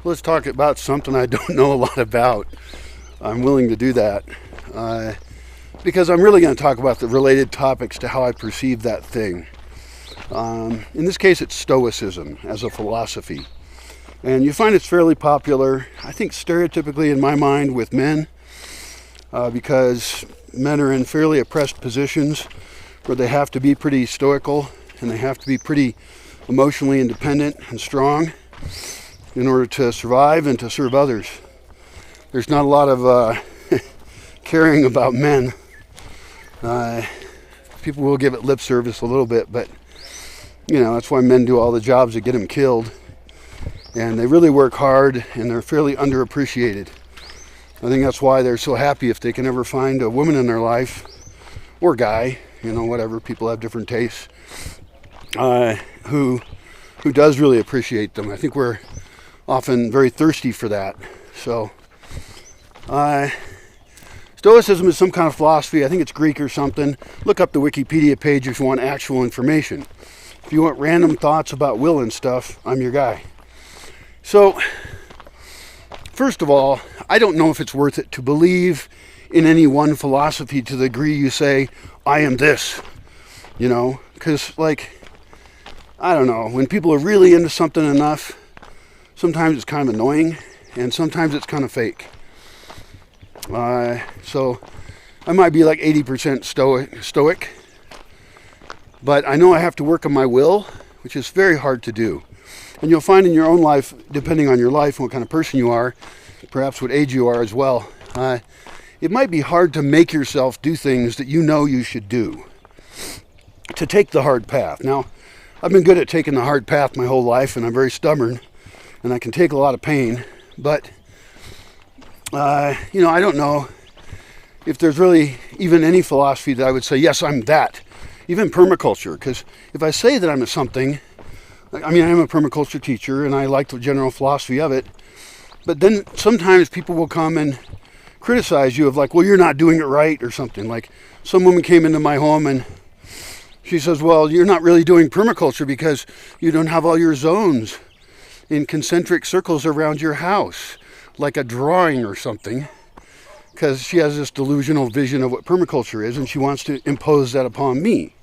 let's talk about something I don't know a lot about. I'm willing to do that because I'm really going to talk about the related topics to how I perceive that thing. In this case, it's Stoicism as a philosophy. And you find it's fairly popular, I think stereotypically in my mind, with men, because men are in fairly oppressed positions where they have to be pretty stoical and they have to be pretty emotionally independent and strong in order to survive and to serve others. There's not a lot of caring about men. People will give it lip service a little bit, but that's why men do all the jobs that get them killed. And they really work hard, and they're fairly underappreciated. I think that's why they're so happy if they can ever find a woman in their life, or guy, whatever, people have different tastes, who does really appreciate them. I think we're often very thirsty for that. So, Stoicism is some kind of philosophy. I think it's Greek or something. Look up the Wikipedia page if you want actual information. If you want random thoughts about will and stuff, I'm your guy. So, first of all, I don't know if it's worth it to believe in any one philosophy to the degree you say, I am this, because, I don't know, when people are really into something enough, sometimes it's kind of annoying, and sometimes it's kind of fake. So, I might be like 80% stoic, but I know I have to work on my will, which is very hard to do. And you'll find in your own life, depending on your life and what kind of person you are, perhaps what age you are as well, it might be hard to make yourself do things that you know you should do, to take the hard path. Now, I've been good at taking the hard path my whole life, and I'm very stubborn, and I can take a lot of pain, but, I don't know if there's really even any philosophy that I would say, yes, I'm that. Even permaculture, because if I say that I'm a something, I am a permaculture teacher, and I like the general philosophy of it, but then sometimes people will come and criticize you of well, you're not doing it right or something. Like some woman came into my home and she says, well, you're not really doing permaculture because you don't have all your zones in concentric circles around your house, like a drawing or something, because she has this delusional vision of what permaculture is, and she wants to impose that upon me.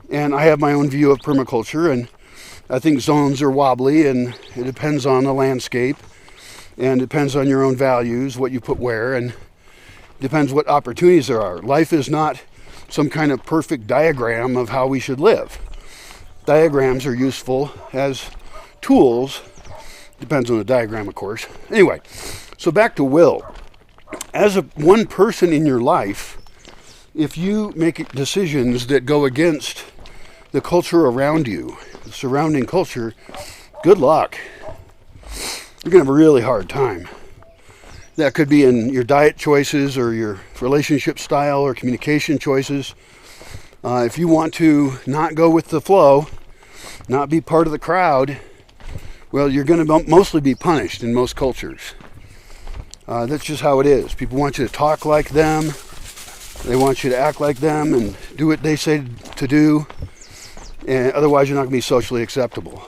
And I have my own view of permaculture, and I think zones are wobbly, and it depends on the landscape, and depends on your own values, what you put where, and depends what opportunities there are. Life is not some kind of perfect diagram of how we should live. Diagrams are useful as tools. Depends on the diagram, of course. Anyway, so back to will. As one person in your life, if you make decisions that go against the culture around you, the surrounding culture, good luck. You're going to have a really hard time. That could be in your diet choices or your relationship style or communication choices. If you want to not go with the flow, not be part of the crowd, well, you're going to mostly be punished in most cultures. That's just how it is. People want you to talk like them. They want you to act like them and do what they say to do. And otherwise, you're not going to be socially acceptable.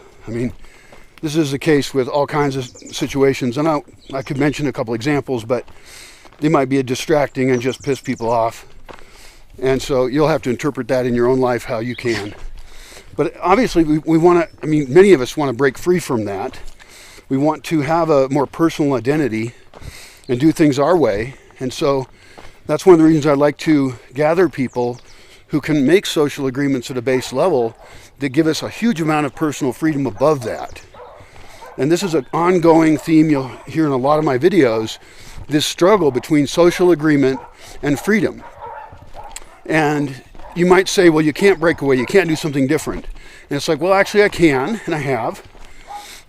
This is the case with all kinds of situations. And I could mention a couple examples, but they might be distracting and just piss people off. And so you'll have to interpret that in your own life how you can. But obviously, we want to, many of us want to break free from that. We want to have a more personal identity and do things our way. And so that's one of the reasons I like to gather people who can make social agreements at a base level that give us a huge amount of personal freedom above that. And this is an ongoing theme you'll hear in a lot of my videos, this struggle between social agreement and freedom. And you might say, well, you can't break away, you can't do something different. And it's well, actually I can, and I have,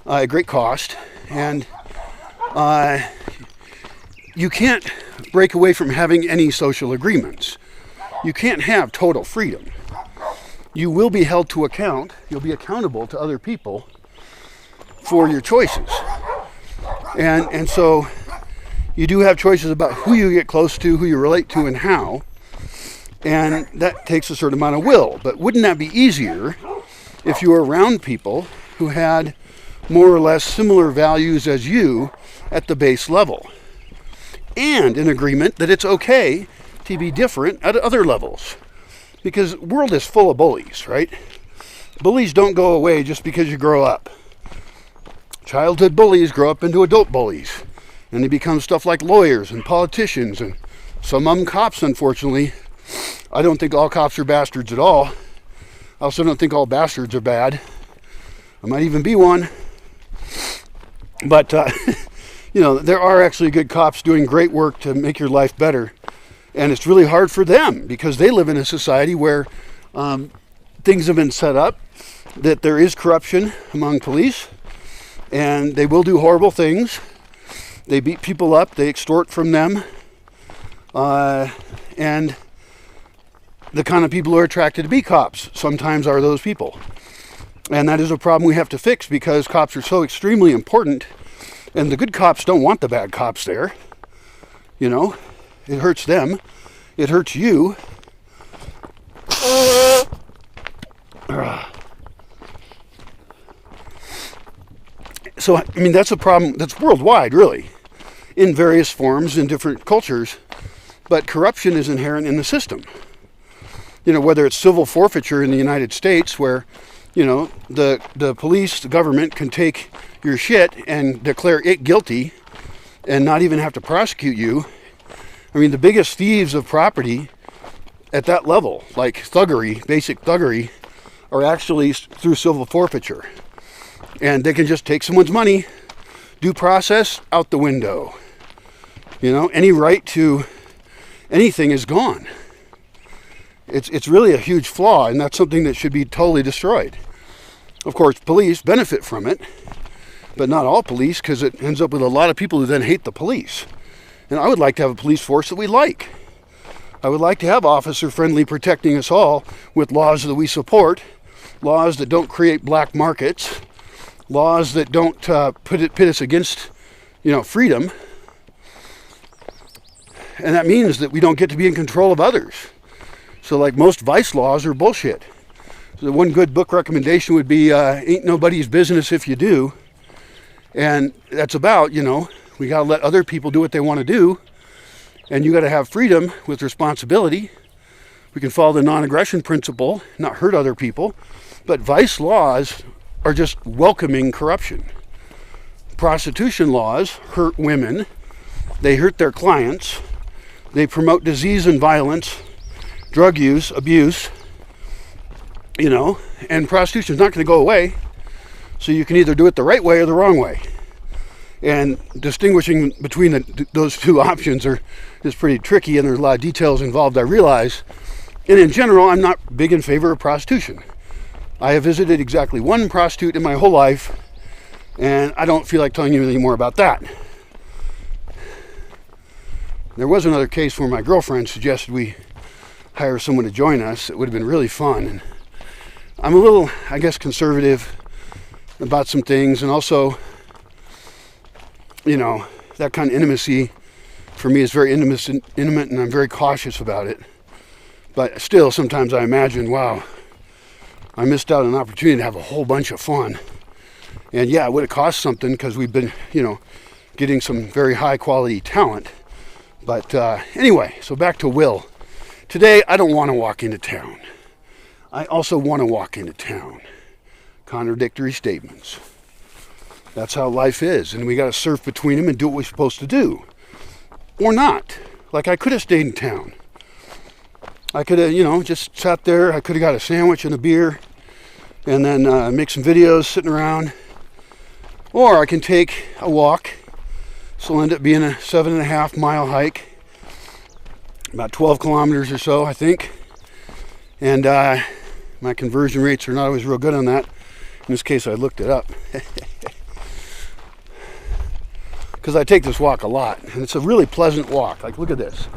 at great cost. And you can't break away from having any social agreements. You can't have total freedom. You will be held to account, you'll be accountable to other people for your choices. And so you do have choices about who you get close to, who you relate to, and how. And that takes a certain amount of will. But wouldn't that be easier if you were around people who had more or less similar values as you at the base level, and in agreement that it's okay to be different at other levels. Because the world is full of bullies, right? Bullies don't go away just because you grow up. Childhood bullies grow up into adult bullies, and they become stuff like lawyers and politicians, and some of them cops, unfortunately. I don't think all cops are bastards at all. I also don't think all bastards are bad. I might even be one. But, there are actually good cops doing great work to make your life better. And it's really hard for them because they live in a society where things have been set up, that there is corruption among police, and they will do horrible things. They beat people up, they extort from them, and the kind of people who are attracted to be cops sometimes are those people. And that is a problem we have to fix because cops are so extremely important, and the good cops don't want the bad cops there. It hurts them. It hurts you. So, that's a problem that's worldwide, really, in various forms, in different cultures. But corruption is inherent in the system. Whether it's civil forfeiture in the United States, where, the police, the government can take your shit and declare it guilty and not even have to prosecute you. The biggest thieves of property at that level, like thuggery, basic thuggery, are actually through civil forfeiture. And they can just take someone's money, due process, out the window. Any right to anything is gone. It's really a huge flaw, and that's something that should be totally destroyed. Of course, police benefit from it, but not all police, because it ends up with a lot of people who then hate the police. And I would like to have a police force that we like. I would like to have officer-friendly protecting us all with laws that we support, laws that don't create black markets, laws that don't pit us against, freedom. And that means that we don't get to be in control of others. So like most vice laws are bullshit. So the one good book recommendation would be Ain't Nobody's Business If You Do. And that's about, we got to let other people do what they want to do. And you got to have freedom with responsibility. We can follow the non-aggression principle, not hurt other people. But vice laws are just welcoming corruption. Prostitution laws hurt women. They hurt their clients. They promote disease and violence, drug use, abuse, and prostitution is not going to go away. So you can either do it the right way or the wrong way. And distinguishing between those two options is pretty tricky, and there's a lot of details involved, I realize. And in general, I'm not big in favor of prostitution. I have visited exactly one prostitute in my whole life, and I don't feel like telling you any more about that. There was another case where my girlfriend suggested we hire someone to join us. It would have been really fun. And I'm a little, conservative about some things, and also, that kind of intimacy for me is very intimate, and I'm very cautious about it. But still, sometimes I imagine, wow, I missed out on an opportunity to have a whole bunch of fun. And yeah, it would have cost something because we've been, getting some very high quality talent. But anyway, so back to Will. Today, I don't want to walk into town. I also want to walk into town. Contradictory statements. That's how life is, and we got to surf between them and do what we're supposed to do. Or not. Like, I could have stayed in town. I could have, just sat there. I could have got a sandwich and a beer and then make some videos sitting around. Or I can take a walk. This will end up being a 7.5 mile hike. About 12 kilometers or so, I think. And my conversion rates are not always real good on that. In this case, I looked it up. Because I take this walk a lot, and it's a really pleasant walk. Like, look at this.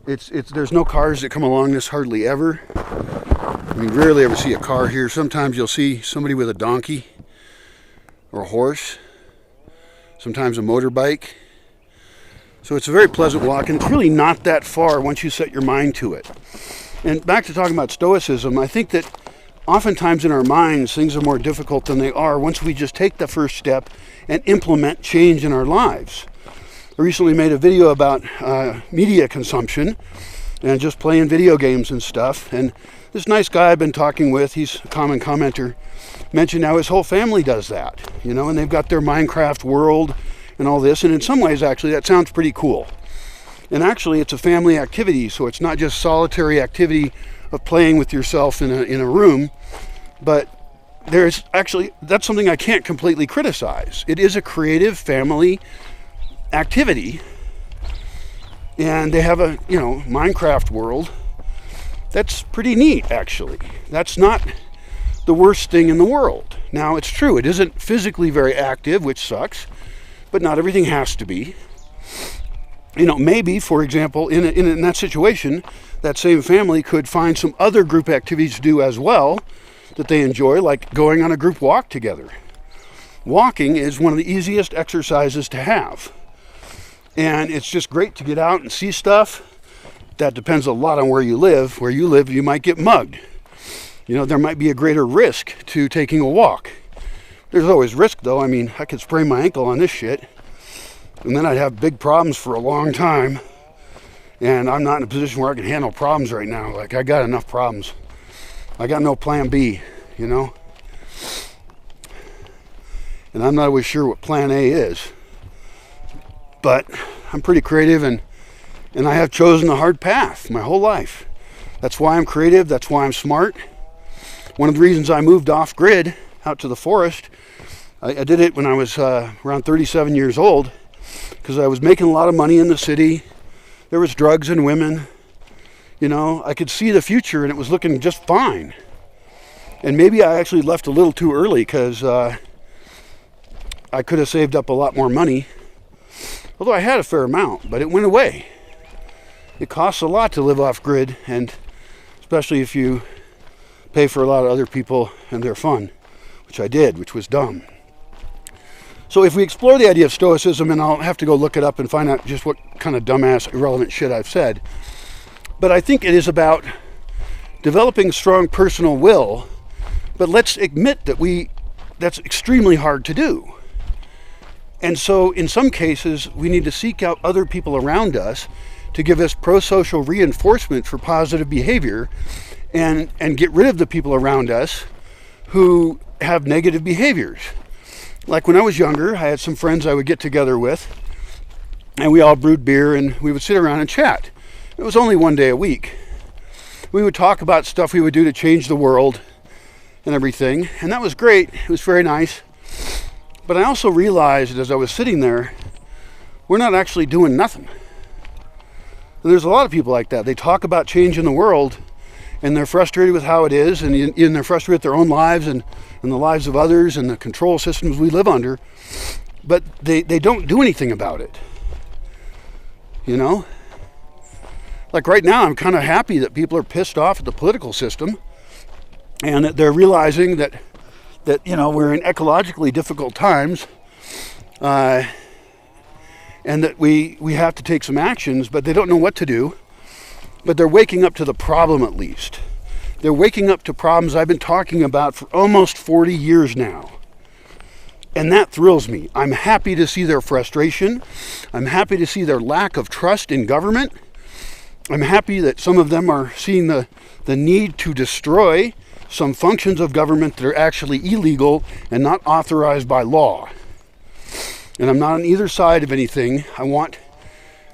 There's no cars that come along this hardly ever. Rarely ever see a car here. Sometimes you'll see somebody with a donkey or a horse. Sometimes a motorbike. So it's a very pleasant walk, and it's really not that far once you set your mind to it. And back to talking about Stoicism, I think that oftentimes in our minds, things are more difficult than they are once we just take the first step and implement change in our lives. I recently made a video about media consumption and just playing video games and stuff. And this nice guy I've been talking with, he's a common commenter, mentioned how his whole family does that, and they've got their Minecraft world and all this. And in some ways, actually, that sounds pretty cool. And actually, it's a family activity, so it's not just solitary activity of playing with yourself in a room, but there's actually, that's something I can't completely criticize. It is a creative family activity, and they have a Minecraft world that's pretty neat. Actually, that's not the worst thing in the world. Now, it's true, it isn't physically very active, which sucks, but not everything has to be. Maybe, for example, in that situation, that same family could find some other group activities to do as well that they enjoy, like going on a group walk together. Walking is one of the easiest exercises to have. And it's just great to get out and see stuff. That depends a lot on where you live. Where you live, you might get mugged. There might be a greater risk to taking a walk. There's always risk, though. I mean, I could sprain my ankle on this shit, and then I'd have big problems for a long time. And I'm not in a position where I can handle problems right now. Like, I got enough problems. I got no plan B, And I'm not always sure what plan A is. But I'm pretty creative, and I have chosen the hard path my whole life. That's why I'm creative. That's why I'm smart. One of the reasons I moved off grid out to the forest, I did it when I was around 37 years old, because I was making a lot of money in the city. There was drugs and women. I could see the future, and it was looking just fine. And maybe I actually left a little too early, because I could have saved up a lot more money. Although I had a fair amount, but it went away. It costs a lot to live off grid, and especially if you pay for a lot of other people and their fun, which I did, which was dumb. So if we explore the idea of Stoicism, and I'll have to go look it up and find out just what kind of dumbass, irrelevant shit I've said, but I think it is about developing strong personal will, but let's admit that that's extremely hard to do. And so in some cases, we need to seek out other people around us to give us pro-social reinforcement for positive behavior, and get rid of the people around us who have negative behaviors. Like when I was younger, I had some friends I would get together with, and we all brewed beer, and we would sit around and chat. It was only one day a week. We would talk about stuff we would do to change the world and everything, and that was great. It was very nice. But I also realized as I was sitting there, we're not actually doing nothing. And there's a lot of people like that. They talk about changing the world, and they're frustrated with how it is, and they're frustrated with their own lives and the lives of others and the control systems we live under, but they don't do anything about it. Like right now, I'm kind of happy that people are pissed off at the political system, and that they're realizing that we're in ecologically difficult times, and that we have to take some actions, but they don't know what to do. But they're waking up to the problem, at least. They're waking up to problems I've been talking about for almost 40 years now. And that thrills me. I'm happy to see their frustration. I'm happy to see their lack of trust in government. I'm happy that some of them are seeing the need to destroy some functions of government that are actually illegal and not authorized by law. And I'm not on either side of anything. I want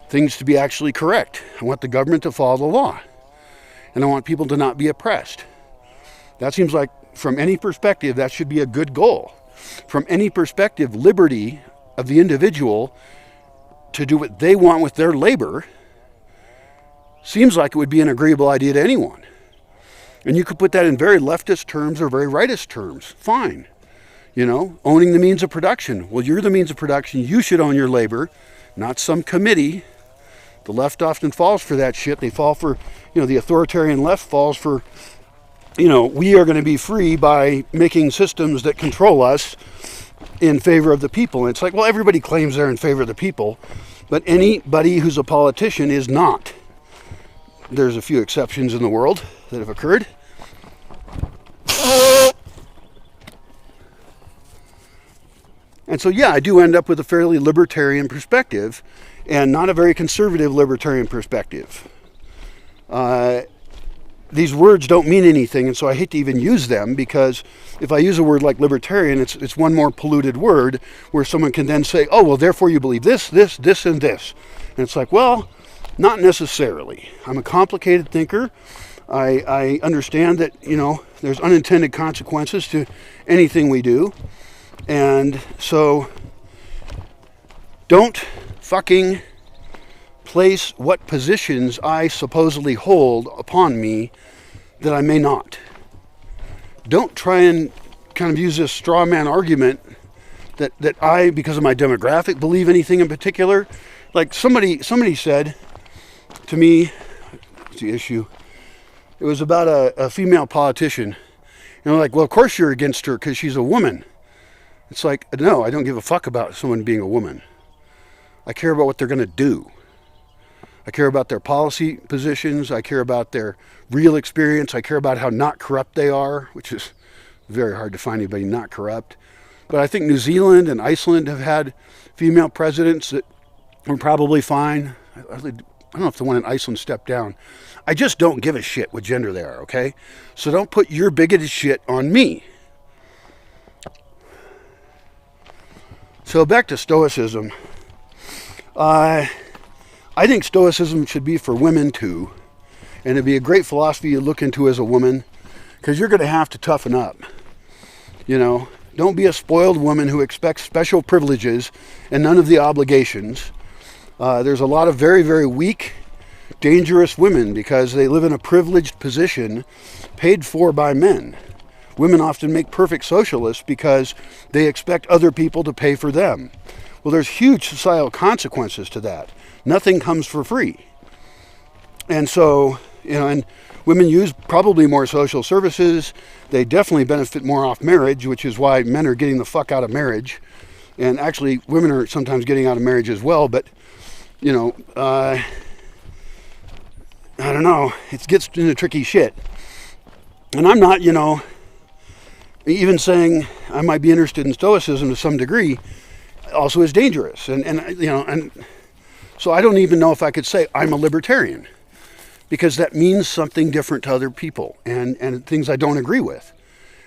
things to be actually correct. I want the government to follow the law. And I want people to not be oppressed. That seems like, from any perspective, that should be a good goal. From any perspective, liberty of the individual to do what they want with their labor seems like it would be an agreeable idea to anyone. And you could put that in very leftist terms or very rightist terms. Fine. Owning the means of production. Well, you're the means of production. You should own your labor, not some committee. The left often falls for that shit. They fall for, the authoritarian left falls for, we are going to be free by making systems that control us in favor of the people. And it's like, well, everybody claims they're in favor of the people, but anybody who's a politician is not. There's a few exceptions in the world that have occurred. And so, yeah, I do end up with a fairly libertarian perspective and not a very conservative libertarian perspective. These words don't mean anything, and so I hate to even use them, because if I use a word like libertarian, it's one more polluted word where someone can then say, oh, well, therefore you believe this, this, this, and this. And it's like, well, not necessarily. I'm a complicated thinker. I understand that, there's unintended consequences to anything we do. And so don't fucking place what positions I supposedly hold upon me that I may not. Don't try and kind of use this straw man argument that I, because of my demographic, believe anything in particular. Like somebody said to me, what's the issue? It was about a female politician. And I'm like, well, of course you're against her because she's a woman. It's like, no, I don't give a fuck about someone being a woman. I care about what they're going to do. I care about their policy positions. I care about their real experience. I care about how not corrupt they are, which is very hard to find anybody not corrupt. But I think New Zealand and Iceland have had female presidents that were probably fine. I don't know if the one in Iceland stepped down. I just don't give a shit what gender they are, okay? So don't put your bigoted shit on me. So back to Stoicism. I think Stoicism should be for women too. And it'd be a great philosophy to look into as a woman, because you're going to have to toughen up. Don't be a spoiled woman who expects special privileges and none of the obligations. There's a lot of very, very weak, dangerous women because they live in a privileged position paid for by men. Women often make perfect socialists because they expect other people to pay for them. Well, there's huge societal consequences to that. Nothing comes for free. And so, and women use probably more social services. They definitely benefit more off marriage, which is why men are getting the fuck out of marriage. And actually, women are sometimes getting out of marriage as well. But, I don't know. It gets into tricky shit. And I'm not, even saying I might be interested in Stoicism to some degree also is dangerous. And so I don't even know if I could say I'm a libertarian, because that means something different to other people and things I don't agree with.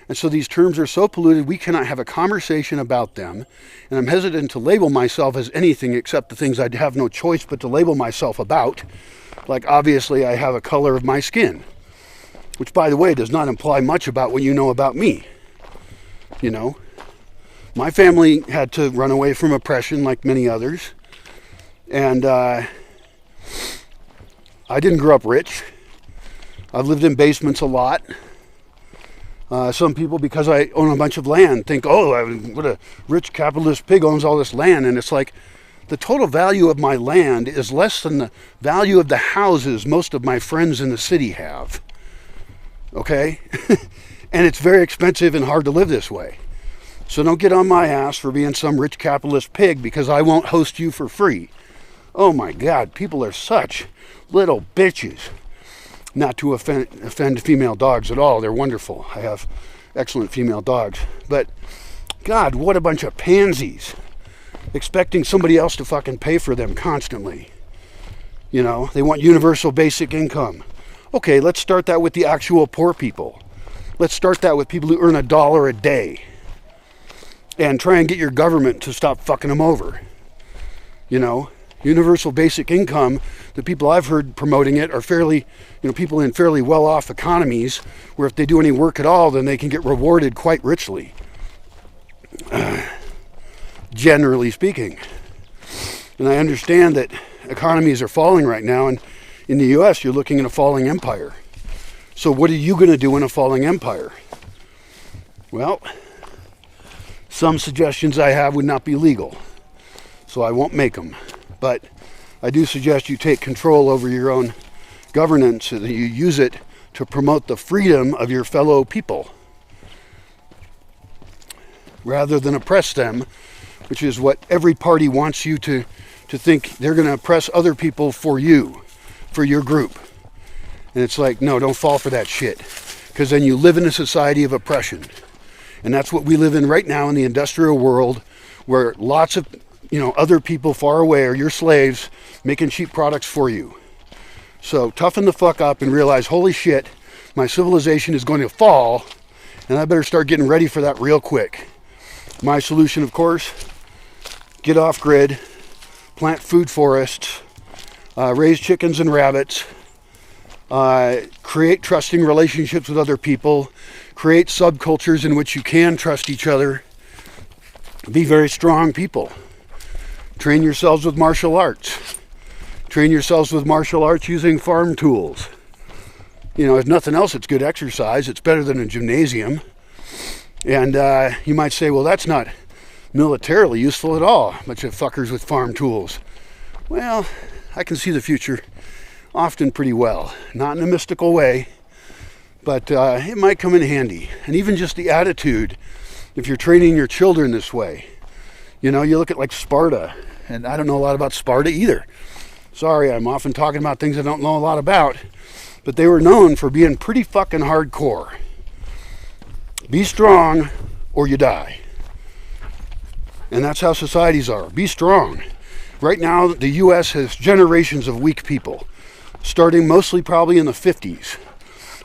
And so these terms are so polluted, we cannot have a conversation about them. And I'm hesitant to label myself as anything except the things I'd have no choice but to label myself about. Like, obviously, I have a color of my skin, which, by the way, does not imply much about what you know about me. My family had to run away from oppression like many others. And I didn't grow up rich. I've lived in basements a lot. Some people, because I own a bunch of land, think, oh, what a rich capitalist pig owns all this land. And it's like, the total value of my land is less than the value of the houses most of my friends in the city have. Okay? And it's very expensive and hard to live this way. So don't get on my ass for being some rich capitalist pig, because I won't host you for free. Oh my God, people are such little bitches. Not to offend female dogs at all. They're wonderful. I have excellent female dogs. But God, what a bunch of pansies. Expecting somebody else to fucking pay for them constantly. They want universal basic income. Okay, let's start that with the actual poor people. Let's start that with people who earn $1 a day. And try and get your government to stop fucking them over. Universal basic income, the people I've heard promoting it are fairly, people in fairly well-off economies, where if they do any work at all, then they can get rewarded quite richly. Generally speaking. And I understand that economies are falling right now, and in the U.S. you're looking at a falling empire. So what are you going to do in a falling empire? Well, some suggestions I have would not be legal, so I won't make them. But I do suggest you take control over your own governance, so that you use it to promote the freedom of your fellow people, rather than oppress them, which is what every party wants you to think they're going to oppress other people for you, for your group. And it's like, no, don't fall for that shit, because then you live in a society of oppression. And that's what we live in right now in the industrial world, where lots of, other people far away are your slaves making cheap products for you. So toughen the fuck up and realize, holy shit, my civilization is going to fall, and I better start getting ready for that real quick. My solution, of course, get off grid, plant food forests, raise chickens and rabbits, create trusting relationships with other people, create subcultures in which you can trust each other, be very strong people. Train yourselves with martial arts. Train yourselves with martial arts using farm tools. If nothing else, it's good exercise. It's better than a gymnasium. And you might say, well, that's not militarily useful at all. A bunch of fuckers with farm tools. Well, I can see the future often pretty well. Not in a mystical way, but it might come in handy. And even just the attitude, if you're training your children this way. You look at like Sparta, and I don't know a lot about Sparta either. Sorry, I'm often talking about things I don't know a lot about, but they were known for being pretty fucking hardcore. Be strong or you die. And that's how societies are. Be strong. Right now, the U.S. has generations of weak people, starting mostly probably in the 50s,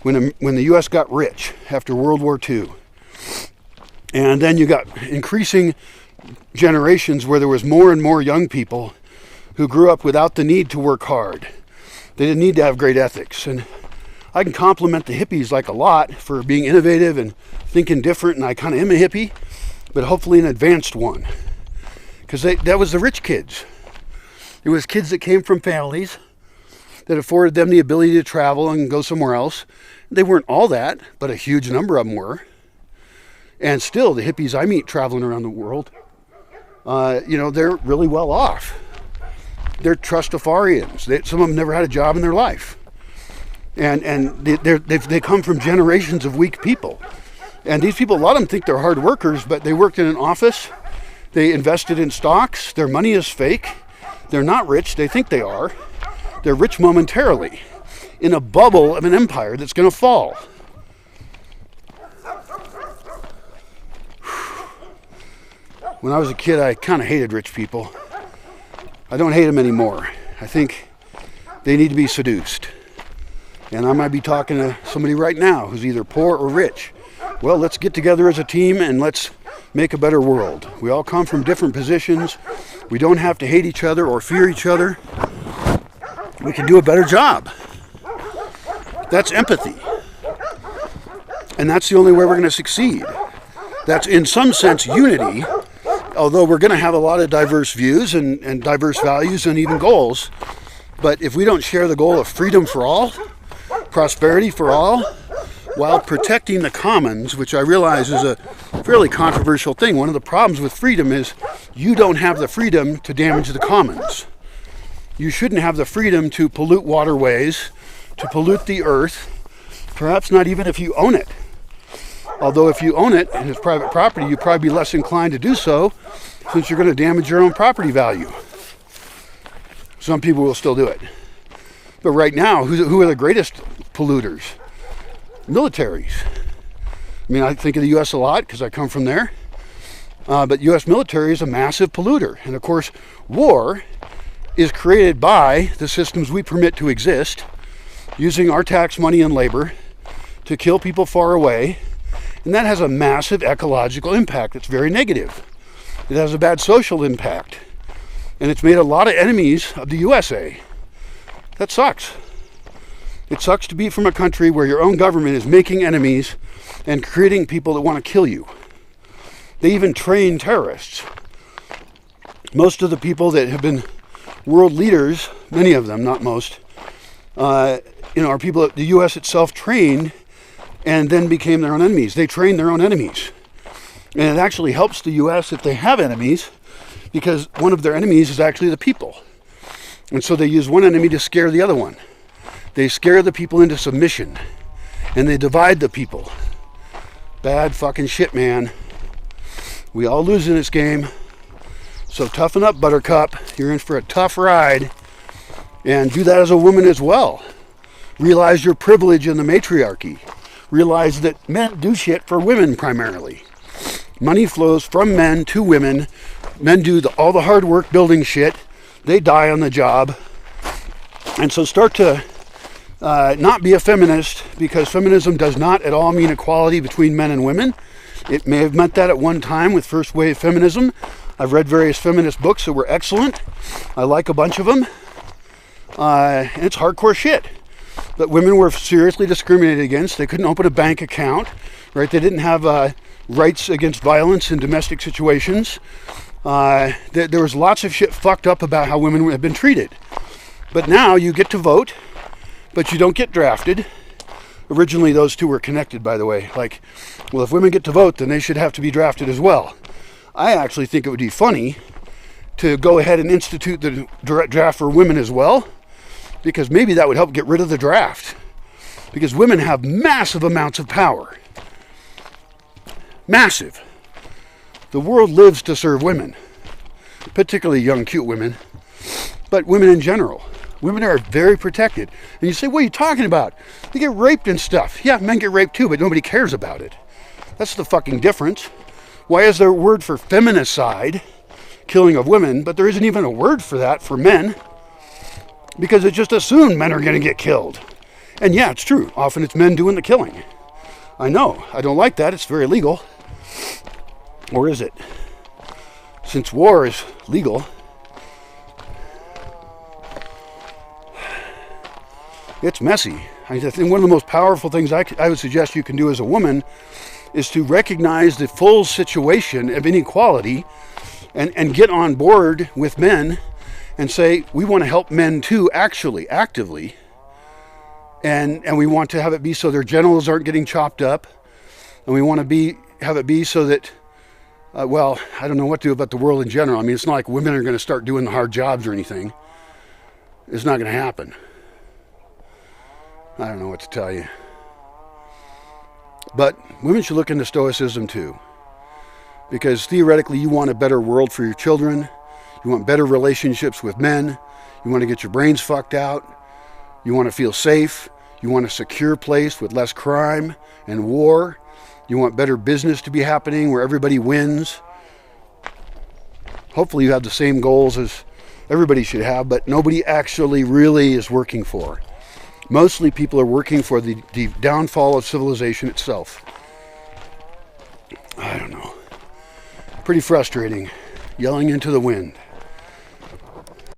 when the U.S. got rich after World War II. And then you got increasing generations where there was more and more young people who grew up without the need to work hard. They didn't need to have great ethics. And I can compliment the hippies like a lot for being innovative and thinking different, and I kind of am a hippie, but hopefully an advanced one. Because that was the rich kids. It was kids that came from families that afforded them the ability to travel and go somewhere else. They weren't all that, but a huge number of them were. And still, the hippies I meet traveling around the world, they're really well off. They're trustafarians. Some of them never had a job in their life. And they come from generations of weak people. And these people, a lot of them think they're hard workers, but they worked in an office. They invested in stocks. Their money is fake. They're not rich. They think they are. They're rich momentarily in a bubble of an empire that's going to fall. When I was a kid, I kind of hated rich people. I don't hate them anymore. I think they need to be seduced. And I might be talking to somebody right now who's either poor or rich. Well, let's get together as a team and let's make a better world. We all come from different positions. We don't have to hate each other or fear each other. We can do a better job. That's empathy. And that's the only way we're going to succeed. That's in some sense unity. Although we're going to have a lot of diverse views and diverse values and even goals. But if we don't share the goal of freedom for all, prosperity for all, while protecting the commons, which I realize is a fairly controversial thing. One of the problems with freedom is you don't have the freedom to damage the commons. You shouldn't have the freedom to pollute waterways, to pollute the earth, perhaps not even if you own it. Although if you own it and it's private property, you'd probably be less inclined to do so since you're going to damage your own property value. Some people will still do it. But right now, who are the greatest polluters? Militaries. I mean, I think of the U.S. a lot because I come from there. But U.S. military is a massive polluter. And of course, war is created by the systems we permit to exist, using our tax money and labor to kill people far away. And that has a massive ecological impact. It's very negative. It has a bad social impact. And it's made a lot of enemies of the USA. That sucks. It sucks to be from a country where your own government is making enemies and creating people that want to kill you. They even train terrorists. Most of the people that have been world leaders, many of them, not most, are people that the U.S. itself trained and then became their own enemies. They train their own enemies. And it actually helps the U.S. if they have enemies, because one of their enemies is actually the people. And so they use one enemy to scare the other one. They scare the people into submission. And they divide the people. Bad fucking shit, man. We all lose in this game. So toughen up, buttercup. You're in for a tough ride. And do that as a woman as well. Realize your privilege in the matriarchy. Realize that men do shit for women primarily. Money flows from men to women Men do all the hard work building shit. They die on the job. And so start to not be a feminist, because feminism does not at all mean equality between men and women. It may have meant that at one time with first wave feminism. I've read various feminist books that were excellent. I like a bunch of them. And it's hardcore shit. But women were seriously discriminated against. They couldn't open a bank account, right? They didn't have rights against violence in domestic situations. There was lots of shit fucked up about how women have been treated. But now you get to vote, but you don't get drafted. Originally, those two were connected, by the way. Like, well, if women get to vote, then they should have to be drafted as well. I actually think it would be funny to go ahead and institute the draft for women as well, because maybe that would help get rid of the draft. Because women have massive amounts of power. Massive. The world lives to serve women, particularly young, cute women, but women in general. Women are very protected. And you say, what are you talking about? They get raped and stuff. Yeah, men get raped too, but nobody cares about it. That's the fucking difference. Why is there a word for feminicide, killing of women, but there isn't even a word for that for men? Because it's just assumed men are going to get killed. And yeah, it's true. Often it's men doing the killing. I know. I don't like that. It's very illegal. Or is it? Since war is legal, it's messy. I think one of the most powerful things I would suggest you can do as a woman is to recognize the full situation of inequality and get on board with men and say, we want to help men too, actually, actively. And we want to have it be so their genitals aren't getting chopped up. And we want to have it be so that, well, I don't know what to do about the world in general. I mean, it's not like women are going to start doing the hard jobs or anything. It's not going to happen. I don't know what to tell you. But women should look into Stoicism too. Because theoretically you want a better world for your children. You want better relationships with men. You want to get your brains fucked out. You want to feel safe. You want a secure place with less crime and war. You want better business to be happening where everybody wins. Hopefully you have the same goals as everybody should have, but nobody actually really is working for. Mostly people are working for the downfall of civilization itself. I don't know. Pretty frustrating. Yelling into the wind.